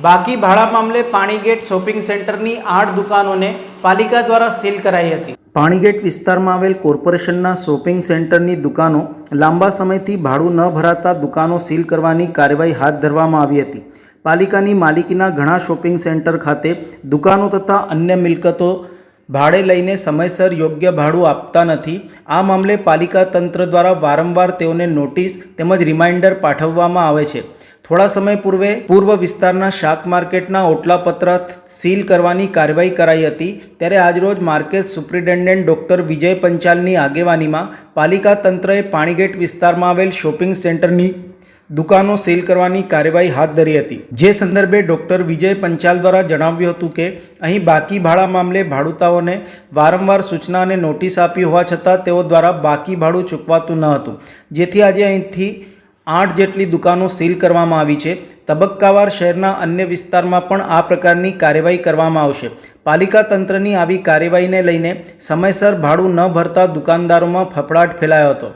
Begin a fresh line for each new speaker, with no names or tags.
બાકી ભાડા મામલે પાણીગેટ શોપિંગ સેન્ટરની 8 દુકાનોને પાલિકા દ્વારા સીલ કરાઈ હતી। પાણીગેટ વિસ્તારમાં આવેલ કોર્પોરેશનના શોપિંગ સેન્ટરની દુકાનો લાંબા સમયથી ભાડું ન ભરાતા દુકાનો સીલ કરવાની કાર્યવાહી હાથ ધરવામાં આવી હતી। પાલિકાની માલિકીના ઘણા શોપિંગ સેન્ટર ખાતે દુકાનો તથા અન્ય મિલકતો ભાડે લઈને સમયસર યોગ્ય ભાડું આપતા નથી। આ મામલે પાલિકા તંત્ર દ્વારા વારંવાર તેઓને નોટિસ તેમજ રિમાઇન્ડર પાઠવવામાં આવે છે। થોડા સમય પૂર્વ વિસ્તારના શાક માર્કેટના ઓટલાપત્ર સીલ કરવાની કાર્યવાહી કરાઈ હતી। ત્યારે આજરોજ માર્કેટ સુપ્રિન્ટેન્ડન્ટ ડૉક્ટર વિજય પંચાલની આગેવાનીમાં પાલિકા તંત્રએ પાણીગેટ વિસ્તારમાં આવેલ શોપિંગ સેન્ટરની દુકાનો સીલ કરવાની કાર્યવાહી હાથ ધરી હતી। જે સંદર્ભે ડૉક્ટર વિજય પંચાલ દ્વારા જણાવ્યું હતું કે અહીં બાકી ભાડા મામલે ભાડુતાઓને વારંવાર સૂચના અને નોટિસ આપી હોવા છતાં તેઓ દ્વારા બાકી ભાડું ચૂકવાતું ન હતું, જેથી આજે અહીંથી 8 જેટલી દુકાનો સીલ કરવામાં આવી છે। તબક્કાવાર શહેરના અન્ય વિસ્તારમાં પણ આ પ્રકારની કાર્યવાહી કરવામાં આવશે। પાલિકા તંત્રની આવી કાર્યવાહીને લઈને સમયસર ભાડું ન ભરતા દુકાનદારોમાં ફફડાટ ફેલાયો હતો।